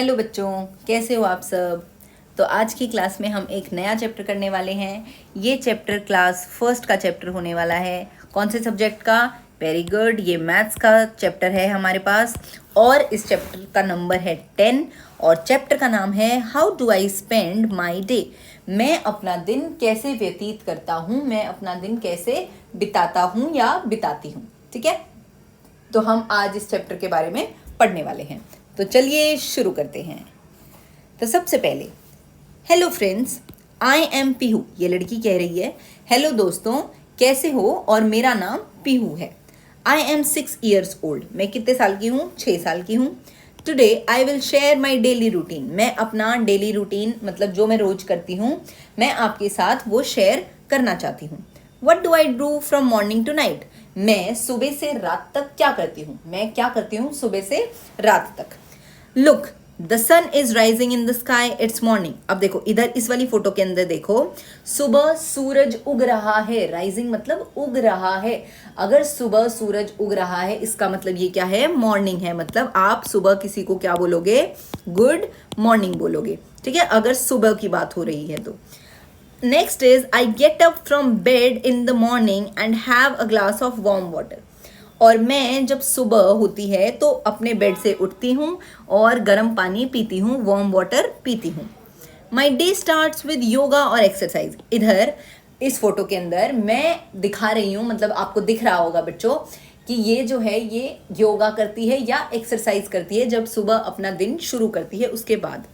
Hello बच्चों, कैसे हो आप सब। तो आज की क्लास में हम एक नया चैप्टर करने वाले हैं। ये चैप्टर क्लास फर्स्ट का चैप्टर होने वाला है। कौन से सब्जेक्ट का? वेरी गुड, ये मैथ्स का चैप्टर है हमारे पास और इस चैप्टर का नंबर है 10 और चैप्टर का नाम है how do I spend my day. मैं अपना दिन कैसे व्यतीत करता हूँ, मैं अपना दिन कैसे बिताता हूँ या बिताती हूँ। ठीक है, तो हम आज इस चैप्टर के बारे में पढ़ने वाले हैं। तो चलिए शुरू करते हैं। तो सबसे पहले hello friends, I am Pihu. ये लड़की कह रही है हेलो दोस्तों, कैसे हो, और मेरा नाम पीहू है। I am 6 years old. मैं कितने साल की हूँ? 6 साल की हूँ। Today I will share my daily routine. मैं अपना डेली रूटीन मतलब जो मैं रोज करती हूँ मैं आपके साथ वो शेयर करना चाहती हूँ। What do I do from morning to night. मैं सुबह से रात तक क्या करती हूँ, मैं क्या करती हूँ सुबह से रात तक। Look the sun is rising in the sky, it's morning. अब देखो इधर इस वाली फोटो के अंदर देखो, सुबह सूरज उग रहा है। राइजिंग मतलब उग रहा है। अगर सुबह सूरज उग रहा है इसका मतलब ये क्या है? मॉर्निंग है। मतलब आप सुबह किसी को क्या बोलोगे? गुड मॉर्निंग बोलोगे। ठीक है, अगर सुबह की बात हो रही है तो। Next is I get up from bed in the morning and have a glass of warm water. और मैं जब सुबह होती है तो अपने बेड से उठती हूँ और गर्म पानी पीती हूँ, वार्म वाटर पीती हूँ। My day starts with yoga और एक्सरसाइज। इधर इस फोटो के अंदर मैं दिखा रही हूँ, मतलब आपको दिख रहा होगा बच्चों कि ये जो है ये योगा करती है या एक्सरसाइज करती है जब सुबह अपना दिन शुरू करती है उसके बाद।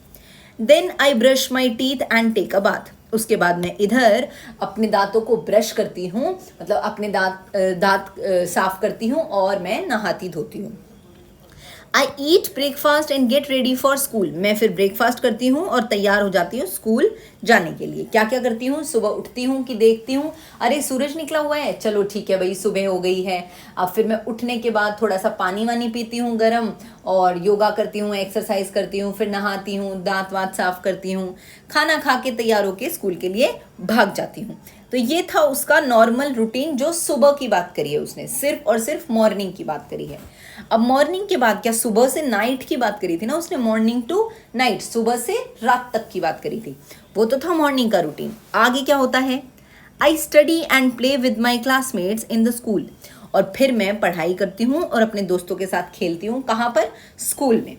Then I brush my teeth and take a bath. उसके बाद मैं इधर अपने दांतों को ब्रश करती हूँ, मतलब अपने दांत साफ करती हूँ और मैं नहाती धोती हूँ। I eat breakfast and get ready for school. मैं फिर ब्रेकफास्ट करती हूँ और तैयार हो जाती हूँ स्कूल जाने के लिए। क्या क्या करती हूँ? सुबह उठती हूँ कि देखती हूँ अरे सूरज निकला हुआ है, चलो ठीक है भाई सुबह हो गई है। अब फिर मैं उठने के बाद थोड़ा सा पानी वानी पीती हूँ गर्म, और योगा करती हूँ, एक्सरसाइज करती हूँ, फिर नहाती हूँ, दांत वात साफ करती हूँ, खाना खा के तैयार होके स्कूल के लिए भाग जाती हूँ। तो ये था उसका नॉर्मल रूटीन जो सुबह की बात करी है उसने, सिर्फ और सिर्फ मॉर्निंग की बात करी है। अब मॉर्निंग के बाद क्या सुबह से नाइट की बात करी थी ना उसने, मॉर्निंग टू नाइट, सुबह से रात तक की बात करी थी। वो तो था मॉर्निंग का रूटीन। आगे क्या होता है? I study and play with my classmates in the school. और फिर मैं पढ़ाई करती हूँ और अपने दोस्तों के साथ खेलती हूँ। कहाँ पर? स्कूल में।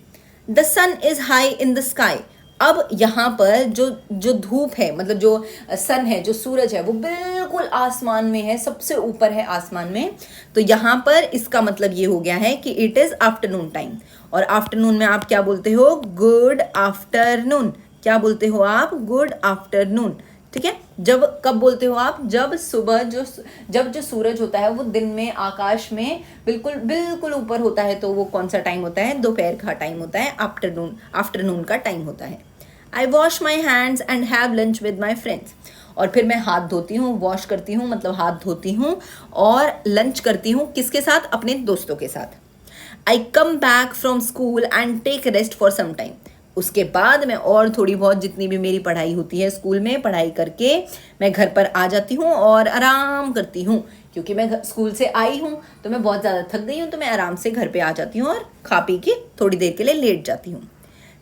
The sun is high in the sky. अब यहाँ पर जो जो धूप है, मतलब जो सन है, जो सूरज है, वो बिल्कुल आसमान में है, सबसे ऊपर है आसमान में। तो यहाँ पर इसका मतलब ये हो गया है कि इट इज आफ्टरनून टाइम। और आफ्टरनून में आप क्या बोलते हो? Good afternoon. क्या बोलते हो आप? Good afternoon. ठीक है, जब कब बोलते हो आप? जब सुबह जब जो सूरज होता है वो दिन में आकाश में बिल्कुल बिल्कुल ऊपर होता है, तो वो कौन सा टाइम होता है? दोपहर का टाइम होता है, आफ्टरनून का टाइम होता है। I wash my hands and have lunch with my friends. और फिर मैं हाथ धोती हूँ, वॉश करती हूँ मतलब हाथ धोती हूँ, और लंच करती हूँ किसके साथ? अपने दोस्तों के साथ। I come back from school and take rest for some time. उसके बाद मैं और थोड़ी बहुत जितनी भी मेरी पढ़ाई होती है स्कूल में, पढ़ाई करके मैं घर पर आ जाती हूँ और आराम करती हूँ, क्योंकि मैं स्कूल से आई हूँ तो मैं बहुत ज़्यादा थक गई हूँ, तो मैं आराम से घर पे आ जाती हूँ और खा पी के थोड़ी देर के लिए लेट जाती हूँ।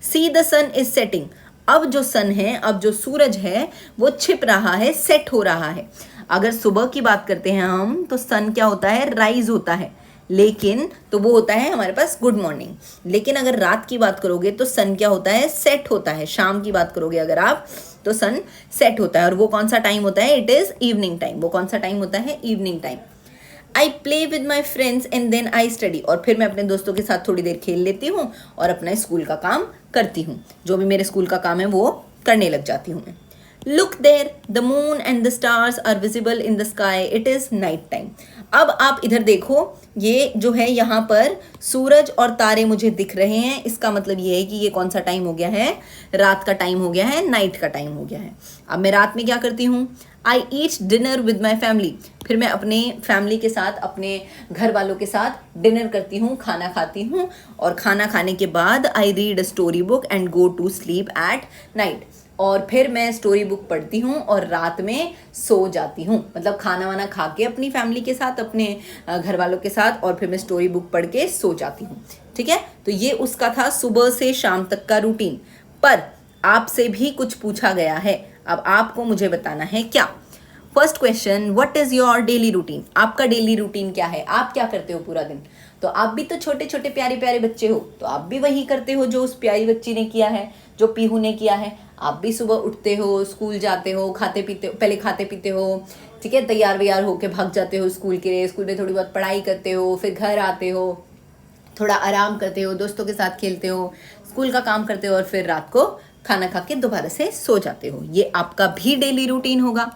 See the sun is setting. अब जो सन है, अब जो सूरज है वो छिप रहा है, सेट हो रहा है। अगर सुबह की बात करते हैं हम तो सन क्या होता है? राइज होता है, लेकिन तो वो होता है हमारे पास गुड मॉर्निंग। लेकिन अगर रात की बात करोगे तो सन क्या होता है? सेट होता है। शाम की बात करोगे अगर आप तो सन सेट होता है। और वो कौन सा टाइम होता है? It is evening time. वो कौन सा टाइम होता है? Evening time. I play with my friends and then I study. और फिर मैं अपने दोस्तों के साथ थोड़ी देर खेल लेती हूँ और अपना स्कूल का काम करती हूँ। जो भी मेरे स्कूल का काम है वो करने लग जाती हूँ मैं। Look there the moon and the stars are visible in the sky, it is night time. अब आप इधर देखो, ये जो है यहाँ पर सूरज और तारे मुझे दिख रहे हैं, इसका मतलब ये है कि ये कौन सा टाइम हो गया है? रात का टाइम हो गया है, नाइट का टाइम हो गया है। अब मैं रात में क्या करती हूँ? I eat dinner with my family. फिर मैं अपने फैमिली के साथ, अपने घर वालों के साथ डिनर करती हूँ, खाना खाती हूँ, और खाना खाने के बाद I read a story book and go to sleep at night. और फिर मैं स्टोरी बुक पढ़ती हूँ और रात में सो जाती हूँ। मतलब खाना वाना खा के अपनी फैमिली के साथ, अपने घर वालों के साथ, और फिर मैं स्टोरी बुक पढ़ के सो जाती हूँ। ठीक है, तो ये उसका था सुबह से शाम तक का रूटीन। पर आपसे भी कुछ पूछा गया है, अब आपको मुझे बताना है क्या। First question, what is your daily routine? आपका डेली रूटीन क्या है, आप क्या करते हो पूरा दिन? तो आप भी तो छोटे छोटे प्यारे प्यारे बच्चे हो, तो आप भी वही करते हो जो उस प्यारी बच्ची ने किया है, जो पीहू ने किया है। आप भी सुबह उठते हो, स्कूल जाते हो, खाते पीते हो, पहले खाते पीते हो, ठीक है, तैयार व्यार होके भाग जाते हो स्कूल के लिए, स्कूल में थोड़ी बहुत पढ़ाई करते हो, फिर घर आते हो, थोड़ा आराम करते हो, दोस्तों के साथ खेलते हो, स्कूल का काम करते हो और फिर रात को खाना खा के दोबारा से सो जाते हो। ये आपका भी डेली रूटीन होगा।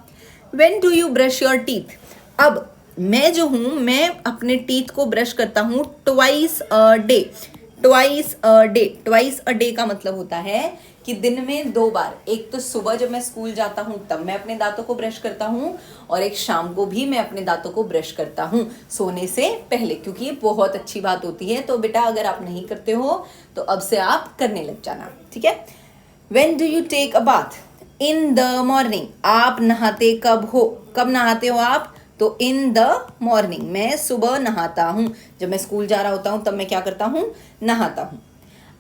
When do you brush your teeth? अब मैं जो हूँ, मैं अपने टीथ को ब्रश करता हूँ twice a day. Twice a day, twice a day का मतलब होता है कि दिन में 2 बार। एक तो सुबह जब मैं स्कूल जाता हूँ तब मैं अपने दांतों को ब्रश करता हूँ, और एक शाम को भी मैं अपने दांतों को ब्रश करता हूँ सोने से पहले, क्योंकि ये बहुत अच्छी बात होती है। तो बेटा अगर आप नहीं करते हो तो अब से आप करने लग जाना, ठीक है। When do you take a bath? In the morning. आप नहाते कब हो? कब नहाते हो आप? तो इन द मॉर्निंग, मैं सुबह नहाता हूँ। जब मैं स्कूल जा रहा होता हूँ तब मैं क्या करता हूँ? नहाता हूँ।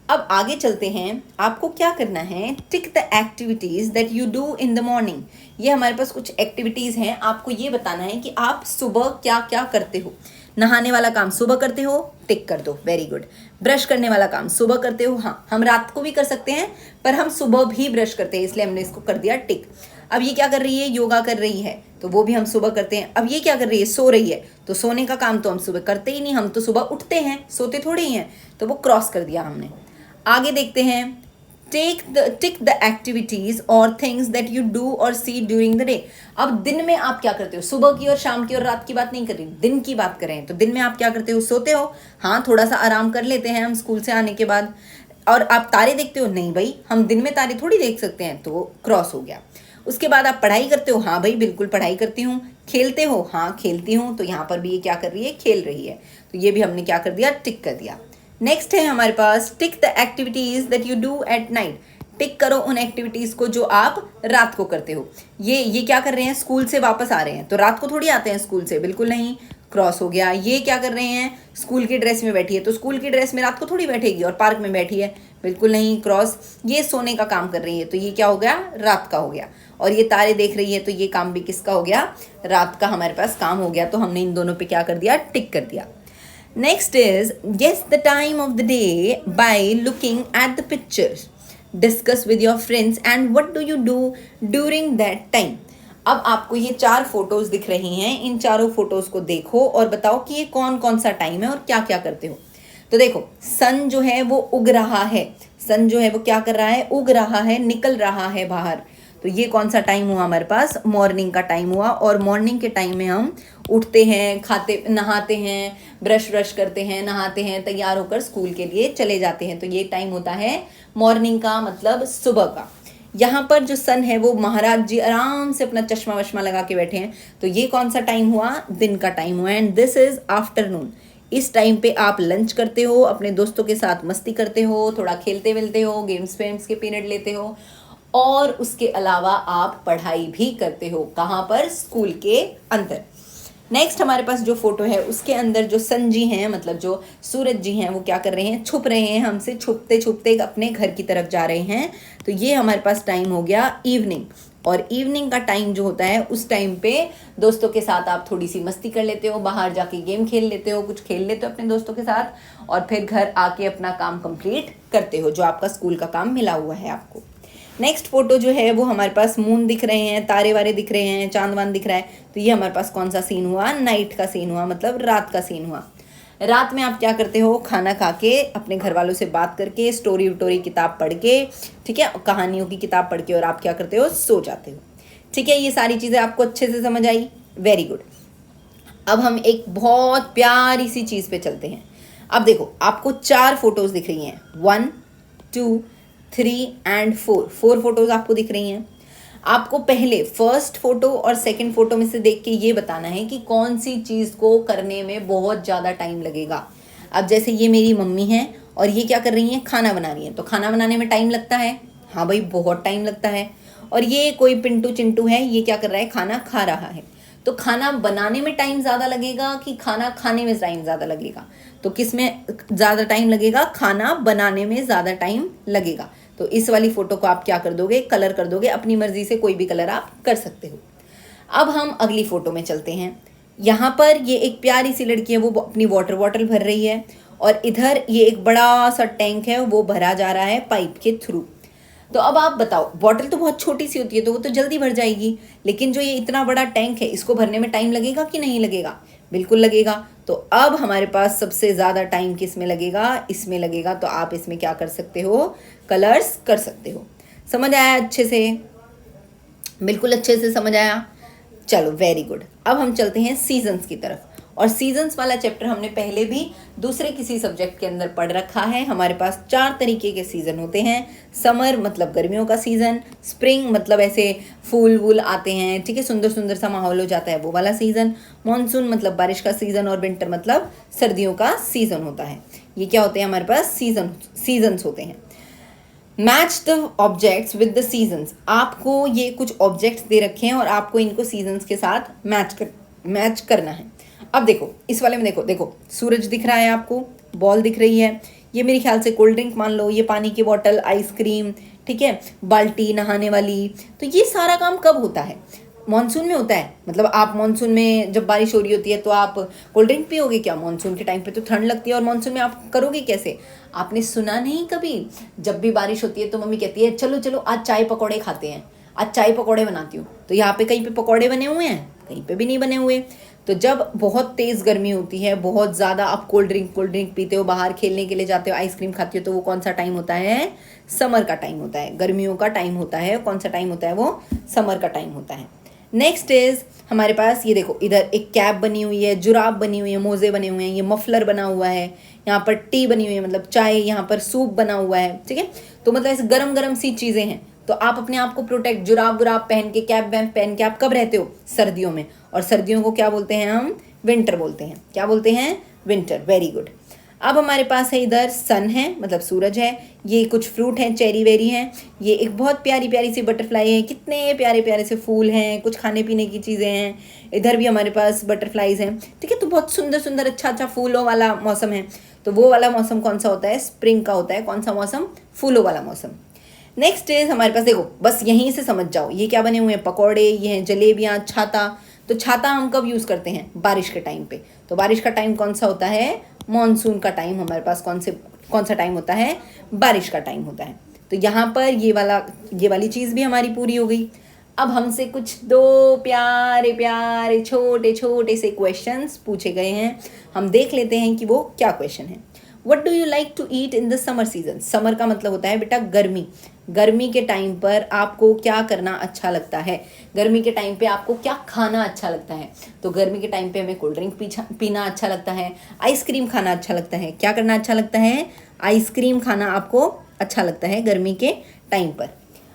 अब आगे चलते हैं, आपको क्या करना है? टिक the activities that you do in the morning. ये हमारे पास कुछ एक्टिविटीज हैं, आपको ये बताना है कि आप सुबह क्या क्या करते हो। नहाने वाला काम सुबह करते हो, टिक कर दो, वेरी गुड। ब्रश करने वाला काम सुबह करते हो, हाँ, हम रात को भी कर सकते हैं पर हम सुबह भी ब्रश करते हैं, इसलिए हमने इसको कर दिया टिक। अब ये क्या कर रही है? योगा कर रही है, तो वो भी हम सुबह करते हैं। अब ये क्या कर रही है? सो रही है, तो सोने का काम तो हम सुबह करते ही नहीं, हम तो सुबह उठते हैं, सोते थोड़े ही हैं, तो वो क्रॉस कर दिया हमने। आगे देखते हैं, टिक द एक्टिविटीज और थिंग्स दैट यू डू और सी ड्यूरिंग द डे। अब दिन में आप क्या करते हो? सुबह की और शाम की और रात की बात नहीं कर रही, दिन की बात कर रहे हैं। तो दिन में आप क्या करते हो? सोते हो, हाँ, थोड़ा सा आराम कर लेते हैं हम स्कूल से आने के बाद। और आप तारे देखते हो? नहीं भाई, हम दिन में तारे थोड़ी देख सकते हैं, तो क्रॉस हो गया। उसके बाद आप पढ़ाई करते हो? हाँ भाई, बिल्कुल पढ़ाई करती हूँ। खेलते हो? हाँ, खेलती हूँ। तो यहाँ पर भी ये क्या कर रही है? खेल रही है, तो ये भी हमने क्या कर दिया? टिक कर दिया। नेक्स्ट है हमारे पास, tick the activities that you do at night. Tick करो उन एक्टिविटीज को जो आप रात को करते हो। ये क्या कर रहे हैं? स्कूल से वापस आ रहे हैं, तो रात को थोड़ी आते हैं स्कूल से, बिल्कुल नहीं, क्रॉस हो गया। ये क्या कर रहे हैं? स्कूल की ड्रेस में बैठी है, तो स्कूल की ड्रेस में रात को थोड़ी बैठेगी, और पार्क में बैठी है, बिल्कुल नहीं, क्रॉस। ये सोने का काम कर रही है, तो ये क्या हो गया? रात का हो गया। और ये तारे देख रही है, तो ये काम भी किसका हो गया? रात का हमारे पास काम हो गया। तो हमने इन दोनों पे क्या कर दिया? टिक कर दिया। Next is, guess the time of the day by looking at the pictures. Discuss with your friends and what do you do during that time. अब आपको ये 4 फोटोज दिख रही हैं, इन चारों फोटोज को देखो और बताओ कि ये कौन कौन सा टाइम है और क्या क्या करते हो। तो देखो, सन जो है वो उग रहा है, सन जो है वो क्या कर रहा है? उग रहा है, निकल रहा है बाहर। तो ये कौन सा टाइम हुआ हमारे पास? मॉर्निंग का टाइम हुआ। और मॉर्निंग के टाइम में हम उठते हैं, खाते, नहाते हैं, ब्रश करते हैं, नहाते हैं, तैयार होकर स्कूल के लिए चले जाते हैं। तो ये टाइम होता है मॉर्निंग का, मतलब सुबह का। यहाँ पर जो सन है वो महाराज जी आराम से अपना चश्मा वश्मा लगा के बैठे हैं, तो ये कौन सा टाइम हुआ? दिन का टाइम हुआ। And this is afternoon. इस टाइम पे आप लंच करते हो, अपने दोस्तों के साथ मस्ती करते हो, थोड़ा खेलते वेलते हो, गेम्स वेम्स के पीरियड लेते हो, और उसके अलावा आप पढ़ाई भी करते हो। कहाँ पर? स्कूल के अंदर। नेक्स्ट हमारे पास जो फोटो है उसके अंदर जो सन जी हैं, मतलब जो सूरज जी हैं, वो क्या कर रहे हैं? छुप रहे हैं, हमसे छुपते छुपते अपने घर की तरफ जा रहे हैं। तो ये हमारे पास टाइम हो गया इवनिंग। और इवनिंग का टाइम जो होता है, उस टाइम पे दोस्तों के साथ आप थोड़ी सी मस्ती कर लेते हो, बाहर जाके गेम खेल लेते हो, कुछ खेल लेते हो अपने दोस्तों के साथ, और फिर घर आके अपना काम कंप्लीट करते हो, जो आपका स्कूल का काम मिला हुआ है आपको। नेक्स्ट फोटो जो है वो हमारे पास मून दिख रहे हैं, तारे वारे दिख रहे हैं, चांद वांद दिख रहा है। तो ये हमारे पास कौन सा सीन हुआ? नाइट का सीन हुआ, मतलब रात का सीन हुआ। रात में आप क्या करते हो? खाना खा के, अपने घर वालों से बात करके, स्टोरी वोटोरी किताब पढ़ के, ठीक है, कहानियों की किताब पढ़ के, और आप क्या करते हो? सो जाते हो। ठीक है, ये सारी चीज़ें आपको अच्छे से समझ आई? Very good. अब हम एक बहुत प्यारी सी चीज़ पे चलते हैं। अब देखो, आपको 4 फोटोज दिख रही हैं, 1 2 3 एंड 4 फोटोज आपको दिख रही हैं। आपको पहले फर्स्ट फोटो और सेकंड फोटो में से देख के ये बताना है कि कौन सी चीज़ को करने में बहुत ज़्यादा टाइम लगेगा। अब जैसे ये मेरी मम्मी हैं और ये क्या कर रही हैं? खाना बना रही हैं। तो खाना बनाने में टाइम लगता है, हाँ भाई, बहुत टाइम लगता है। और ये कोई पिंटू चिंटू है, ये क्या कर रहा है? खाना खा रहा है। तो खाना बनाने में टाइम ज़्यादा लगेगा कि खाना खाने में टाइम ज़्यादा लगेगा? तो किस में ज़्यादा टाइम लगेगा? खाना बनाने में ज़्यादा टाइम लगेगा। तो इस वाली फ़ोटो को आप क्या कर दोगे? कलर कर दोगे। अपनी मर्ज़ी से कोई भी कलर आप कर सकते हो। अब हम अगली फ़ोटो में चलते हैं। यहाँ पर ये एक प्यारी सी लड़की है, वो अपनी वाटर बॉटल भर रही है और इधर ये एक बड़ा सा टैंक है, वो भरा जा रहा है पाइप के थ्रू। तो अब आप बताओ, बॉटल तो बहुत छोटी सी होती है तो वो तो जल्दी भर जाएगी, लेकिन जो ये इतना बड़ा टैंक है इसको भरने में टाइम लगेगा कि नहीं लगेगा? बिल्कुल लगेगा। तो अब हमारे पास सबसे ज़्यादा टाइम किस में लगेगा? इसमें लगेगा। तो आप इसमें क्या कर सकते हो? कलर्स कर सकते हो। समझ आया अच्छे से? बिल्कुल अच्छे से समझ आया। चलो वेरी गुड। अब हम चलते हैं सीजन्स की तरफ। और सीजन्स वाला चैप्टर हमने पहले भी दूसरे किसी सब्जेक्ट के अंदर पढ़ रखा है। हमारे पास 4 तरीके के सीज़न होते हैं। समर मतलब गर्मियों का सीज़न, स्प्रिंग मतलब ऐसे फूल वूल आते हैं, ठीक है, सुंदर सुंदर सा माहौल हो जाता है, वो वाला सीज़न। मॉनसून मतलब बारिश का सीज़न और विंटर मतलब सर्दियों का सीज़न होता है। ये क्या होते हैं? हमारे पास सीजन्स होते हैं। Match the objects with the seasons. आपको ये कुछ ऑब्जेक्ट्स दे रखे हैं और आपको इनको सीजन्स के साथ मैच करना है। अब देखो इस वाले में देखो सूरज दिख रहा है आपको, बॉल दिख रही है, ये मेरे ख्याल से कोल्ड ड्रिंक मान लो, ये पानी की बोतल, आइसक्रीम, ठीक है, बाल्टी नहाने वाली। तो ये सारा काम कब होता है? मॉनसून में होता है। मतलब आप मॉनसून में जब बारिश हो रही होती है तो आप कोल्ड ड्रिंक पियोगे क्या? मॉनसून के टाइम पे तो ठंड लगती है और मॉनसून में आप करोगे कैसे? आपने सुना नहीं कभी, जब भी बारिश होती है तो मम्मी कहती है चलो चलो आज चाय पकौड़े खाते हैं, आज चाय पकौड़े बनाती हूँ। तो यहाँ पे कहीं पे पकौड़े बने हुए हैं? कहीं पे भी नहीं बने हुए। तो जब बहुत तेज़ गर्मी होती है, बहुत ज़्यादा आप कोल्ड ड्रिंक पीते हो, बाहर खेलने के लिए जाते हो, आइसक्रीम खाते हो, तो वो कौन सा टाइम होता है? समर का टाइम होता है, गर्मियों का टाइम होता है। कौन सा टाइम होता है? वो समर का टाइम होता है। नेक्स्ट इज हमारे पास ये देखो, इधर एक कैप बनी हुई है, जुराब बनी हुई है, मोजे बने हुए हैं, ये मफलर बना हुआ है, यहाँ पर टी बनी हुई है मतलब चाय, यहाँ पर सूप बना हुआ है, ठीक है। तो मतलब ऐसे गरम गरम सी चीज़ें हैं। तो आप अपने आप को प्रोटेक्ट, जुराब वुराब पहन के, कैप वैप पहन के आप कब रहते हो? सर्दियों में। और सर्दियों को क्या बोलते हैं हम? विंटर बोलते हैं। क्या बोलते हैं? विंटर। Very good. अब हमारे पास है इधर सन है, मतलब सूरज है, ये कुछ फ्रूट हैं, चेरी वेरी हैं, ये एक बहुत प्यारी प्यारी सी बटरफ्लाई है, कितने प्यारे प्यारे से फूल हैं, कुछ खाने पीने की चीज़ें हैं, इधर भी हमारे पास बटरफ्लाइज हैं, ठीक है। तो बहुत सुंदर सुंदर अच्छा अच्छा फूलों वाला मौसम है। तो वो वाला मौसम कौन सा होता है? स्प्रिंग का होता है। कौन सा मौसम? फूलों वाला मौसम। नेक्स्ट इज हमारे पास, देखो बस यहीं से समझ जाओ, ये क्या बने हुए हैं? पकौड़े, ये हैं जलेबियाँ, छाता। तो छाता हम कब यूज़ करते हैं? बारिश के टाइम पे। तो बारिश का टाइम कौन सा होता है? मॉनसून का टाइम हमारे पास कौन सा टाइम होता है? बारिश का टाइम होता है। तो यहाँ पर ये वाली चीज़ भी हमारी पूरी हो गई। अब हमसे कुछ 2 प्यारे प्यारे छोटे छोटे से क्वेश्चंस पूछे गए हैं। हम देख लेते हैं कि वो क्या क्वेश्चन है। What do you like to eat in the summer season? Summer का मतलब होता है बेटा गर्मी। गर्मी के टाइम पर आपको क्या करना अच्छा लगता है? गर्मी के टाइम पे आपको क्या खाना अच्छा लगता है? तो गर्मी के टाइम पे हमें कोल्ड ड्रिंक पीना अच्छा लगता है, आइसक्रीम खाना अच्छा लगता है। क्या करना अच्छा लगता है? आइसक्रीम खाना आपको अच्छा लगता है गर्मी के टाइम पर।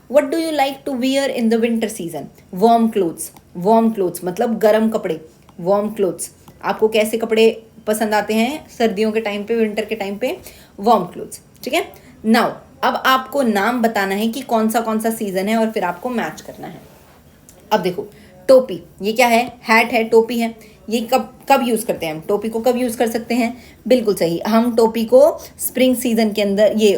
What do you like to wear in the winter season? Warm clothes. Warm clothes मतलब गर्म कपड़े, वार्म क्लोथ्स। आपको कैसे कपड़े पसंद आते हैं सर्दियों के टाइम पे, विंटर के टाइम पे? वार्म क्लोथ्स, ठीक है। नाउ अब आपको नाम बताना है कि कौन सा सीजन है और फिर आपको मैच करना है। अब देखो टोपी, ये क्या है? हैट है, टोपी है। ये कब यूज़ करते हैं हम? टोपी को कब यूज़ कर सकते हैं? बिल्कुल सही, हम टोपी को स्प्रिंग सीजन के अंदर, ये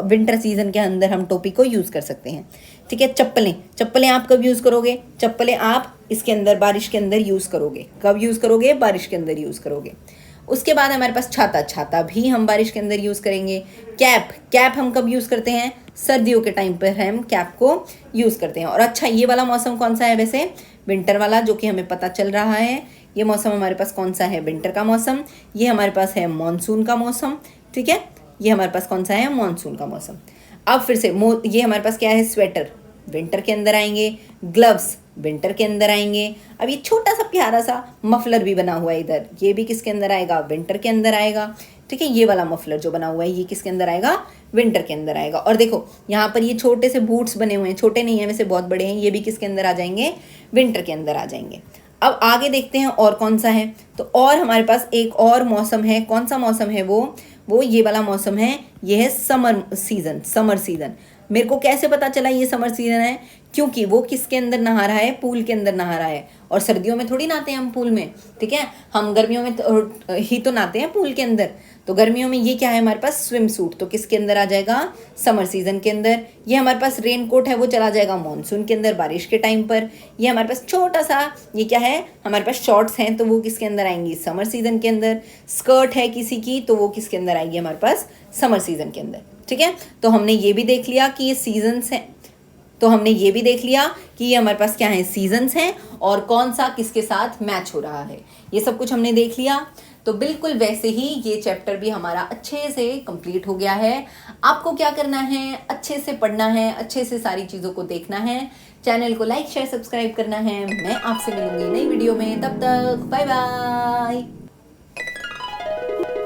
विंटर सीजन के अंदर हम टोपी को यूज़ कर सकते हैं, ठीक है। चप्पलें आप कब यूज़ करोगे? चप्पलें आप इसके अंदर बारिश के अंदर यूज़ करोगे। कब यूज़ करोगे? बारिश के अंदर यूज़ करोगे। उसके बाद हमारे पास छाता भी हम बारिश के अंदर यूज़ करेंगे। कैप हम कब यूज़ करते हैं? सर्दियों के टाइम पर हम कैप को यूज़ करते हैं। और अच्छा, ये वाला मौसम कौन सा है वैसे? विंटर वाला, जो कि हमें पता चल रहा है। ये मौसम हमारे पास कौन सा है? विंटर का मौसम। ये हमारे पास है मॉनसून का मौसम, ठीक है। ये हमारे पास कौन सा है? मॉनसून का मौसम। अब फिर से ये हमारे पास क्या है? स्वेटर विंटर के अंदर आएंगे, ग्लव्स विंटर के अंदर आएंगे। अब ये छोटा सा प्यारा सा मफलर भी बना हुआ है इधर, ये भी किसके अंदर आएगा? विंटर के अंदर आएगा, ठीक है। ये वाला मफलर जो बना हुआ है ये किसके अंदर आएगा? विंटर के अंदर आएगा। और देखो यहाँ पर ये छोटे से बूट्स बने हुए हैं, छोटे नहीं है वैसे, बहुत बड़े हैं, ये भी किसके अंदर आ जाएंगे? विंटर के अंदर आ जाएंगे। अब आगे देखते हैं और कौन सा है। तो और हमारे पास एक और मौसम है। कौन सा मौसम है वो ये वाला मौसम है। ये है समर सीजन। मेरे को कैसे पता चला ये समर सीजन है? क्योंकि वो किसके अंदर नहा रहा है, पूल के अंदर नहा रहा है। और सर्दियों में थोड़ी नहाते हैं हम पूल में, ठीक है, हम गर्मियों में ही तो नहाते हैं पूल के अंदर। तो गर्मियों में ये क्या है हमारे पास, स्विम सूट, तो किसके अंदर आ जाएगा, समर सीजन के अंदर। ये हमारे पास रेन कोट है, वो चला जाएगा मॉनसून के अंदर, बारिश के टाइम पर। ये हमारे पास छोटा सा, ये क्या है, हमारे पास शॉर्ट्स हैं, तो वो किसके अंदर आएंगी, समर सीजन के अंदर। स्कर्ट है किसी की, तो वो किसके अंदर आएगी, हमारे पास समर सीजन के अंदर, ठीक है। तो हमने ये भी देख लिया कि ये सीजन्स हैं, तो हमने ये भी देख लिया कि ये हमारे पास क्या है, सीजन्स हैं, और कौन सा किसके साथ मैच हो रहा है, ये सब कुछ हमने देख लिया। तो बिल्कुल वैसे ही ये चैप्टर भी हमारा अच्छे से कंप्लीट हो गया है। आपको क्या करना है, अच्छे से पढ़ना है, अच्छे से सारी चीज़ों को देखना है, चैनल को लाइक शेयर सब्सक्राइब करना है। मैं आपसे मिलूंगी नई वीडियो में, तब तक बाय बाय।